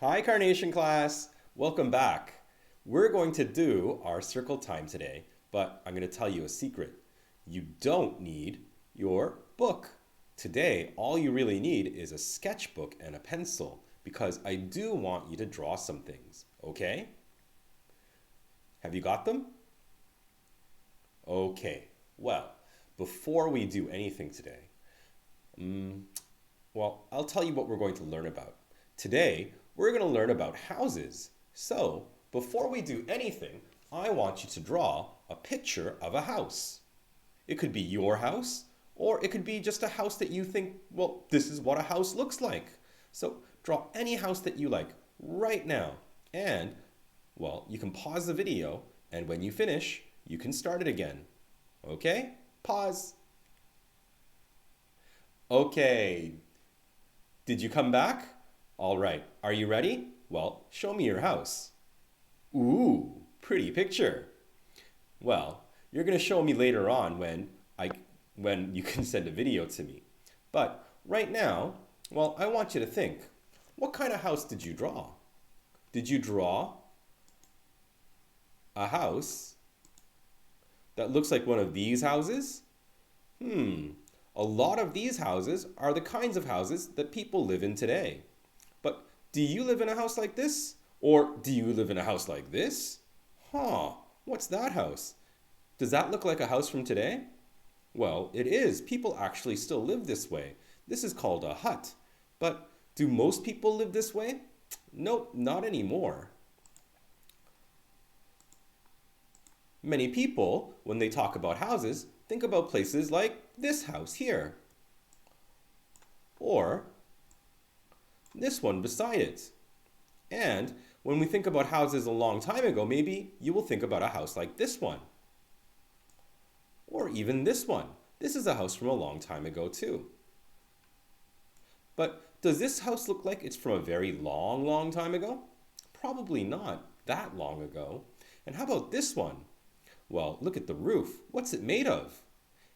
Hi, Carnation class. Welcome back. We're going to do our circle time today, but I'm going to tell you a secret. You don't need your book. Today, all you really need is a sketchbook and a pencil because I do want you to draw some things, okay? Have you got them? Okay. Well, before we do anything today, I'll tell you what we're going to learn about. Today, we're going to learn about houses. So, before we do anything, I want you to draw a picture of a house. It could be your house, or it could be just a house that you think, well, this is what a house looks like. So, draw any house that you like right now. And, well, you can pause the video, and when you finish, you can start it again. Okay? Pause. Okay, did you come back? All right, are you ready? Well, show me your house. Ooh, pretty picture. Well, you're going to show me later on when you can send a video to me. But right now, well, I want you to think. What kind of house did you draw? Did you draw a house that looks like one of these houses? A lot of these houses are the kinds of houses that people live in today. But do you live in a house like this? Or do you live in a house like this? What's that house? Does that look like a house from today? Well, it is. People actually still live this way. This is called a hut. But do most people live this way? Nope, not anymore. Many people, when they talk about houses, think about places like this house here, or this one beside it. And when we think about houses a long time ago, maybe you will think about a house like this one, or even this one. This is a house from a long time ago too. But does this house look like it's from a very long, long time ago? Probably not that long ago. And how about this one? Well, look at the roof. What's it made of?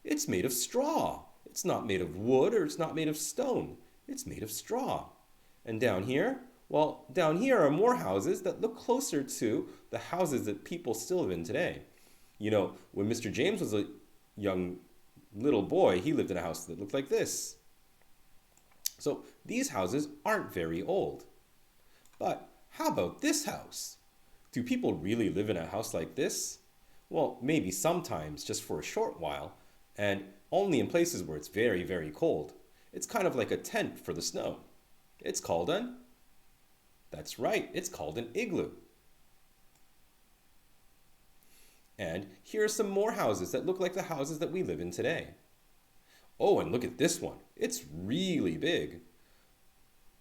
It's made of straw. It's not made of wood or it's not made of stone. It's made of straw. And down here? Well, down here are more houses that look closer to the houses that people still live in today. You know, when Mr. James was a young little boy, he lived in a house that looked like this. So these houses aren't very old. But how about this house? Do people really live in a house like this? Well, maybe sometimes, just for a short while, and only in places where it's very, very cold. It's kind of like a tent for the snow. It's called that's right, it's called an igloo. And here are some more houses that look like the houses that we live in today. Oh, and look at this one. It's really big.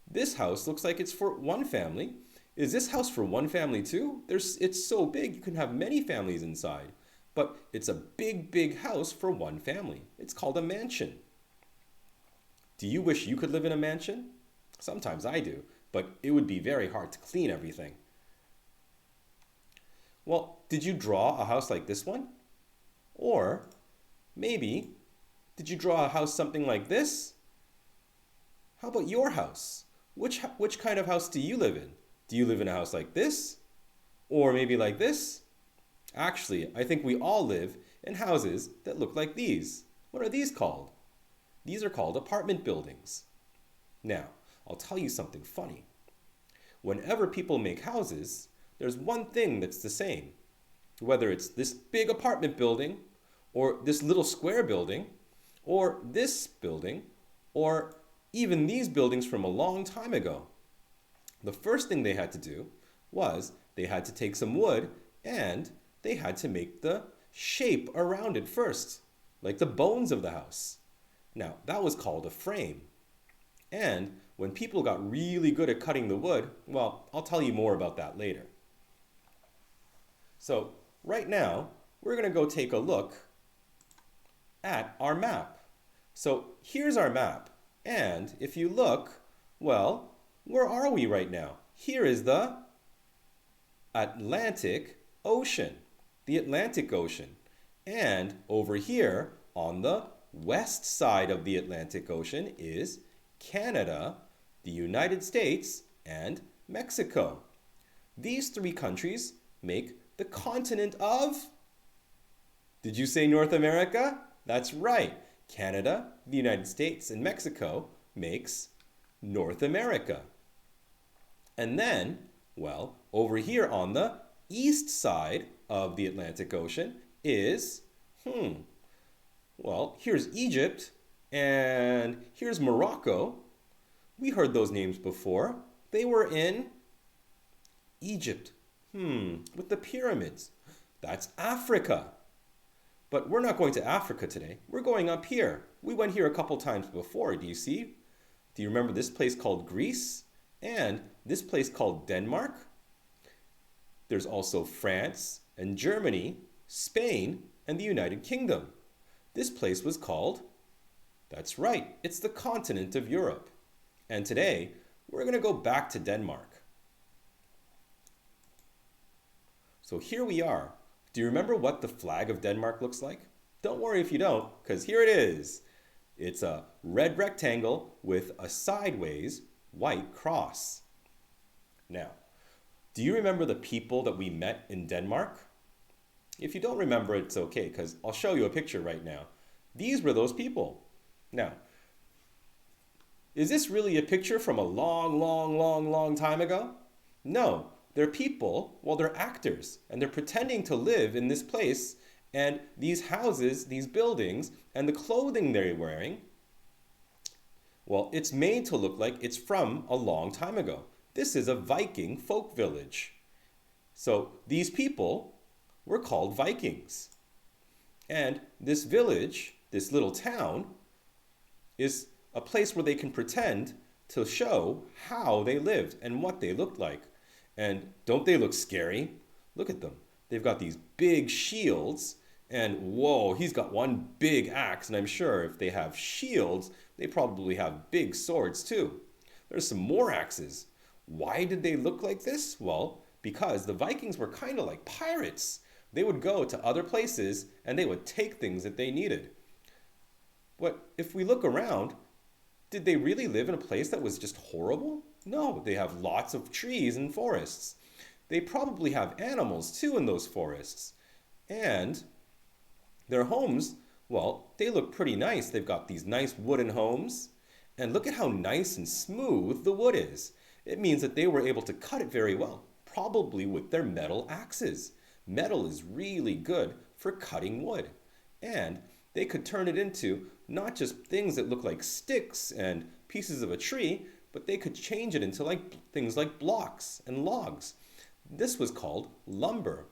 This house looks like it's for one family. Is this house for one family too? It's so big you can have many families inside. But it's a big, big house for one family. It's called a mansion. Do you wish you could live in a mansion? Sometimes I do, but it would be very hard to clean everything. Well, did you draw a house like this one? Or maybe, did you draw a house something like this? How about your house? Which kind of house do you live in? Do you live in a house like this? Or maybe like this? Actually, I think we all live in houses that look like these. What are these called? These are called apartment buildings. Now, I'll tell you something funny. Whenever people make houses, there's one thing that's the same. Whether it's this big apartment building, or this little square building, or this building, or even these buildings from a long time ago. The first thing they had to do was they had to take some wood and they had to make the shape around it first, like the bones of the house. Now, that was called a frame. And when people got really good at cutting the wood, well, I'll tell you more about that later. So, right now, we're going to go take a look at our map. So, here's our map. And if you look, well, where are we right now? Here is the Atlantic Ocean. The Atlantic Ocean. And over here on the west side of the Atlantic Ocean is Canada, the United States, and Mexico. These three countries make the continent of... Did you say North America? That's right. Canada, the United States, and Mexico makes North America. And then, well, over here on the east side of the Atlantic Ocean is, well, here's Egypt and here's Morocco. We heard those names before. They were in Egypt. With the pyramids. That's Africa. But we're not going to Africa today. We're going up here. We went here a couple times before. Do you see? Do you remember this place called Greece? And this place called Denmark? There's also France and Germany, Spain, and the United Kingdom. This place was called, that's right, it's the continent of Europe. And today, we're going to go back to Denmark. So here we are. Do you remember what the flag of Denmark looks like? Don't worry if you don't, because here it is. It's a red rectangle with a sideways white cross. Now, do you remember the people that we met in Denmark? If you don't remember, it's okay, because I'll show you a picture right now. These were those people. Now, is this really a picture from a long time ago? No. They're people, well, they're actors, and they're pretending to live in this place, and these houses, these buildings, and the clothing they're wearing, well, it's made to look like it's from a long time ago. This is a Viking folk village. So these people were called Vikings. And this village, this little town, is a place where they can pretend to show how they lived and what they looked like. And don't they look scary? Look at them. They've got these big shields, and whoa, he's got one big axe, and I'm sure if they have shields, they probably have big swords too. There's some more axes. Why did they look like this? Well, because the Vikings were kind of like pirates. They would go to other places, and they would take things that they needed. But if we look around, did they really live in a place that was just horrible? No, they have lots of trees and forests. They probably have animals too in those forests. And their homes, well, they look pretty nice. They've got these nice wooden homes. And look at how nice and smooth the wood is. It means that they were able to cut it very well, probably with their metal axes. Metal is really good for cutting wood. And they could turn it into not just things that look like sticks and pieces of a tree, but they could change it into things like blocks and logs. This was called lumber.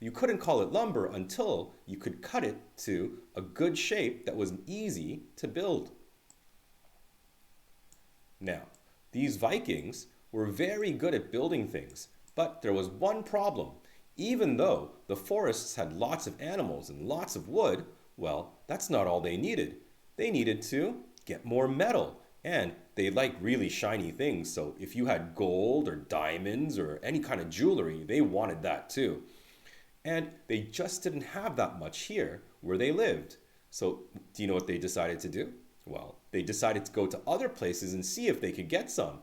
You couldn't call it lumber until you could cut it to a good shape that was easy to build. Now, these Vikings were very good at building things, but there was one problem. Even though the forests had lots of animals and lots of wood, well, that's not all they needed. They needed to get more metal. And they like really shiny things, so if you had gold or diamonds or any kind of jewelry, they wanted that too. And they just didn't have that much here where they lived. So do you know what they decided to do? Well, they decided to go to other places and see if they could get some.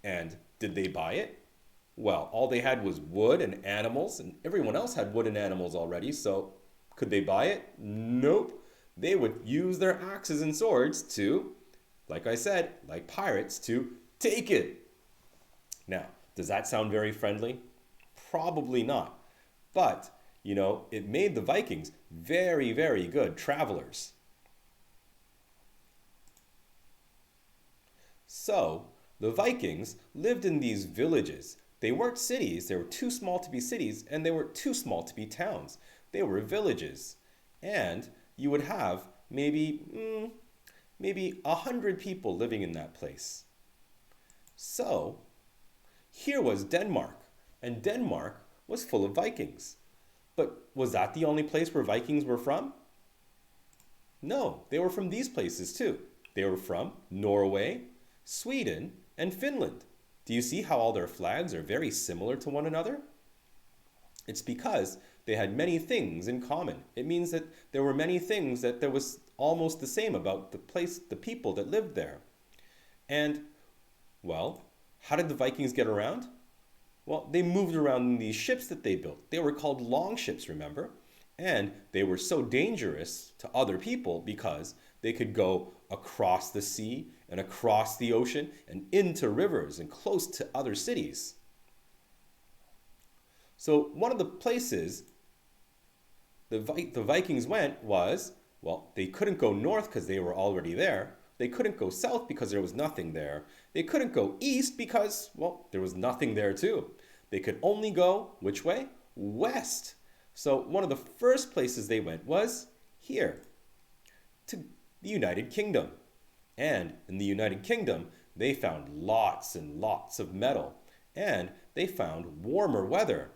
And did they buy it? Well, all they had was wood and animals, and everyone else had wood and animals already, so could they buy it? Nope. They would use their axes and swords to, like I said, like pirates, to take it. Now, does that sound very friendly? Probably not. But, you know, it made the Vikings very, very good travelers. So, the Vikings lived in these villages. They weren't cities. They were too small to be cities, and they were too small to be towns. They were villages. And you would have maybe 100 people living in that place. So, here was Denmark, and Denmark was full of Vikings. But was that the only place where Vikings were from? No, they were from these places too. They were from Norway, Sweden, and Finland. Do you see how all their flags are very similar to one another? It's because they had many things in common. It means that there were many things that there was almost the same about the place, the people that lived there. And, well, How did the Vikings get around? Well, they moved around in these ships that they built. They were called longships, remember? And they were so dangerous to other people because they could go across the sea and across the ocean and into rivers and close to other cities. So one of the places the Vikings went was, well, they couldn't go north because they were already there. They couldn't go south because there was nothing there. They couldn't go east because, well, there was nothing there too. They could only go, which way? West. So one of the first places they went was here, to the United Kingdom. And in the United Kingdom, they found lots and lots of metal. And they found warmer weather.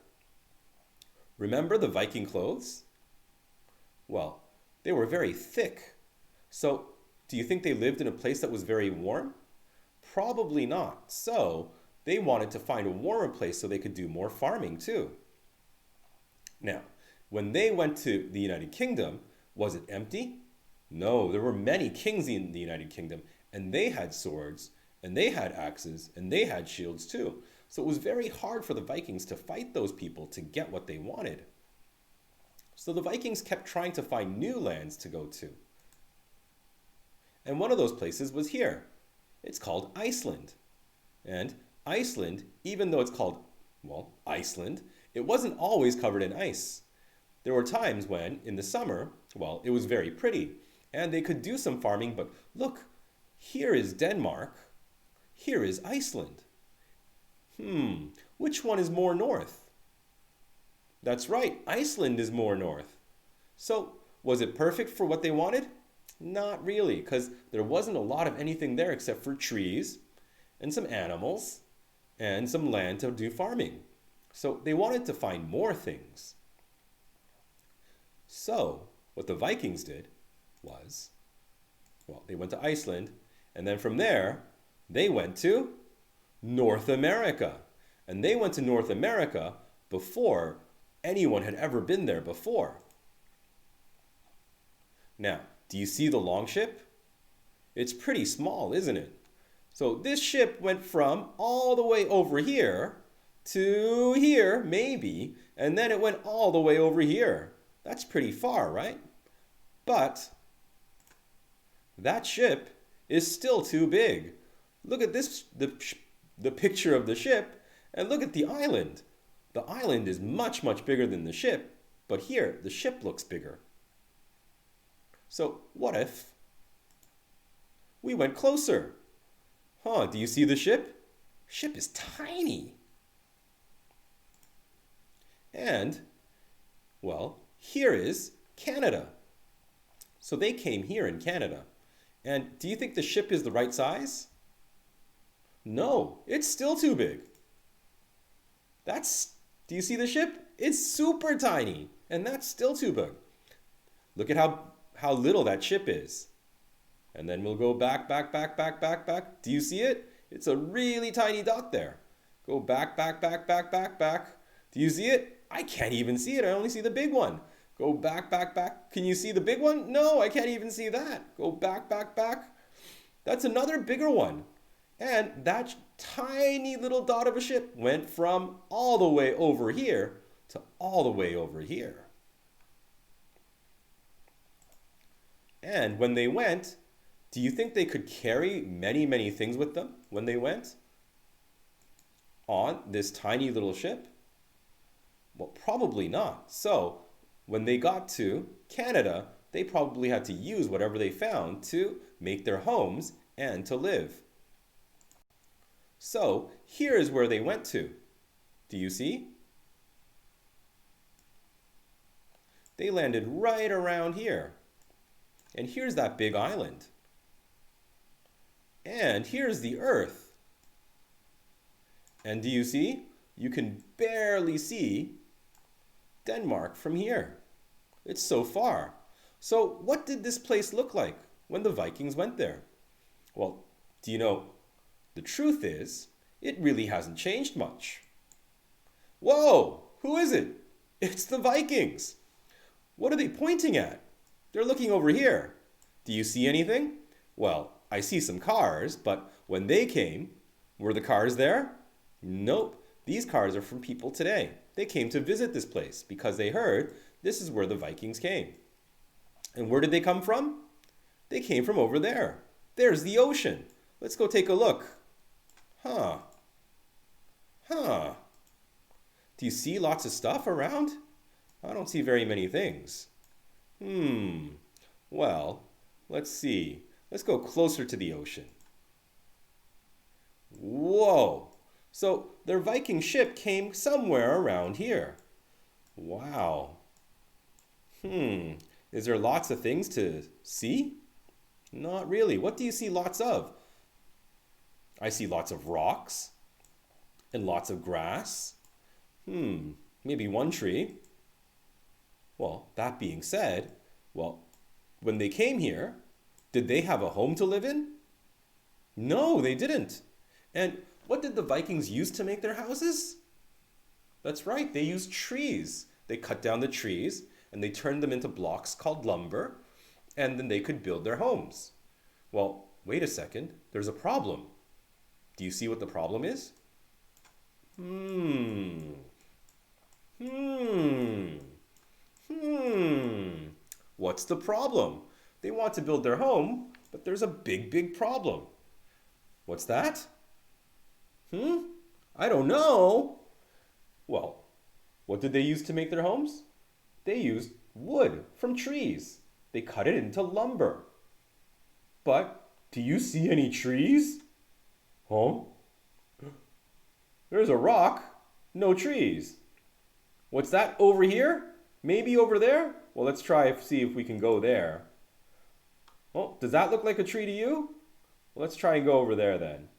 Remember the Viking clothes? Well, they were very thick. So do you think they lived in a place that was very warm? Probably not. So they wanted to find a warmer place so they could do more farming too. Now, when they went to the United Kingdom, was it empty? No, there were many kings in the United Kingdom, and they had swords, and they had axes, and they had shields too. So it was very hard for the Vikings to fight those people to get what they wanted. So the Vikings kept trying to find new lands to go to. And one of those places was here. It's called Iceland. And Iceland, even though it's called, well, Iceland, it wasn't always covered in ice. There were times when, in the summer, well, it was very pretty, and they could do some farming, but look, here is Denmark, here is Iceland. Which one is more north? That's right, Iceland is more north. So, was it perfect for what they wanted? Not really, because there wasn't a lot of anything there except for trees and some animals and some land to do farming. So they wanted to find more things. So what the Vikings did was, well, they went to Iceland, and then from there, they went to North America. And they went to North America before anyone had ever been there before. Now, do you see the longship? It's pretty small, isn't it? So this ship went from all the way over here to here, maybe, and then it went all the way over here. That's pretty far, right? But that ship is still too big. Look at this, the picture of the ship, and look at the island. The island is much, much bigger than the ship, but here, the ship looks bigger. So what if we went closer? Do you see the ship? Ship is tiny. And, well, here is Canada. So they came here in Canada. And do you think the ship is the right size? No, it's still too big. Do you see the ship? It's super tiny, and that's still too big. Look at how little that ship is. And then we'll go back. Do you see it? It's a really tiny dot there. Go back. Do you see it? I can't even see it. I only see the big one. Go back. Can you see the big one? No, I can't even see that. Go back. That's another bigger one. And that tiny little dot of a ship went from all the way over here to all the way over here. And when they went, do you think they could carry many, many things with them when they went on this tiny little ship? Well, probably not. So when they got to Canada, they probably had to use whatever they found to make their homes and to live. So here is where they went to. Do you see? They landed right around here. And here's that big island. And here's the Earth. And do you see? You can barely see Denmark from here. It's so far. So what did this place look like when the Vikings went there? Well, do you know, the truth is, it really hasn't changed much. Whoa! Who is it? It's the Vikings! What are they pointing at? They're looking over here. Do you see anything? Well, I see some cars, but when they came, Were the cars there? Nope. These cars are from people today. They came to visit this place because they heard this is where the Vikings came. And where did they come from? They came from over there. There's the ocean. Let's go take a look. Huh. Huh. Do you see lots of stuff around? I don't see very many things. Well, let's see. Let's go closer to the ocean. Whoa! So their Viking ship came somewhere around here. Wow. Is there lots of things to see? Not really. What do you see lots of? I see lots of rocks and lots of grass. Maybe one tree. Well, that being said, when they came here, did they have a home to live in? No, they didn't. And what did the Vikings use to make their houses? That's right, they used trees. They cut down the trees and they turned them into blocks called lumber, and then they could build their homes. Well, wait a second, there's a problem. Do you see what the problem is? What's the problem? They want to build their home, but there's a big problem. What's that? I don't know. Well, what did they use to make their homes? They used wood from trees. They cut it into lumber. But do you see any trees? Huh? There's a rock, no trees. What's that over here? Maybe over there? Well, let's try see if we can go there. Oh, does that look like a tree to you? Well, let's try and go over there then.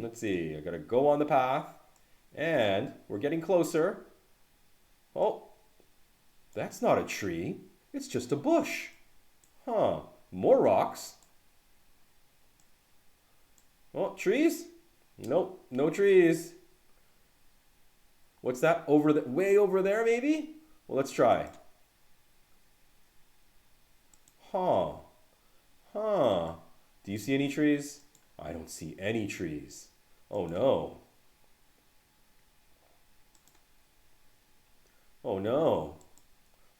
Let's see. I gotta go on the path. And we're getting closer. Oh, that's not a tree. It's just a bush. Huh. More rocks. Oh, trees? Nope, no trees. What's that? Over the way over there, maybe? Well, let's try. Huh. Do you see any trees? I don't see any trees. Oh no. Oh no.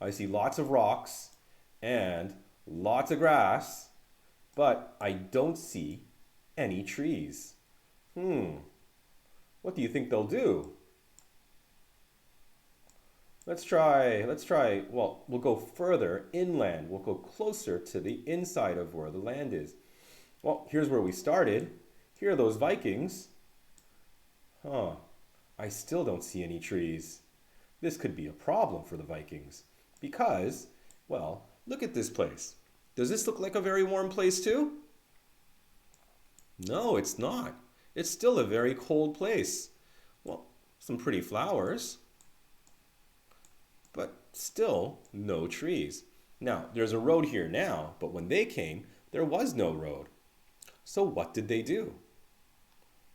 I see lots of rocks and lots of grass, but I don't see any trees. What do you think they'll do? Let's try, well, we'll go further inland. We'll go closer to the inside of where the land is. Well, here's where we started. Here are those Vikings. I still don't see any trees. This could be a problem for the Vikings because, well, look at this place. Does this look like a very warm place too? No, it's not. It's still a very cold place. Well, some pretty flowers, but still no trees. Now, there's a road here now, but when they came, there was no road. So what did they do?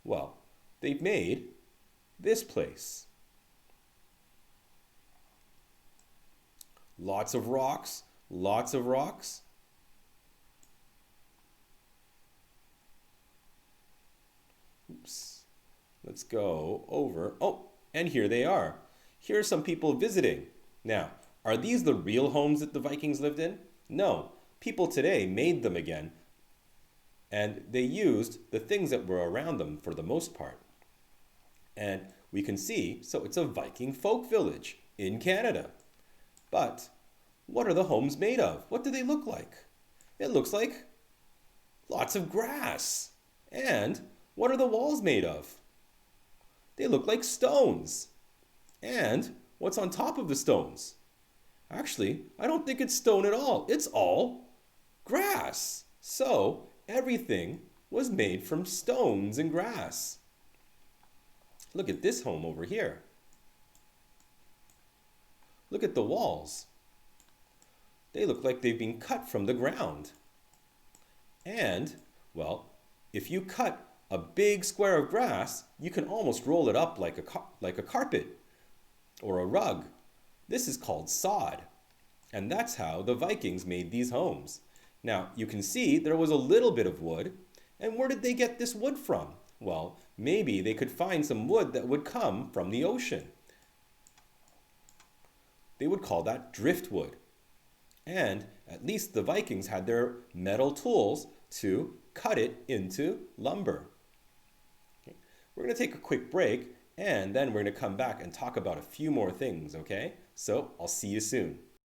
Well, they made this place. Lots of rocks, lots of rocks. Oops. Let's go over. Oh, and here they are. Here are some people visiting. Now, are these the real homes that the Vikings lived in? No, people today made them again, and they used the things that were around them for the most part. And we can see, so it's a Viking folk village in Canada. But what are the homes made of? What do they look like? It looks like lots of grass. And what are the walls made of? They look like stones. And what's on top of the stones? Actually, I don't think it's stone at all. It's all grass. So everything was made from stones and grass. Look at this home over here. Look at the walls. They look like they've been cut from the ground. And, well, if you cut a big square of grass, you can almost roll it up like a carpet or a rug. This is called sod. And that's how the Vikings made these homes. Now, you can see there was a little bit of wood. And where did they get this wood from? Well, maybe they could find some wood that would come from the ocean. They would call that driftwood. And at least the Vikings had their metal tools to cut it into lumber. Okay. We're going to take a quick break, and then we're going to come back and talk about a few more things, okay? So I'll see you soon.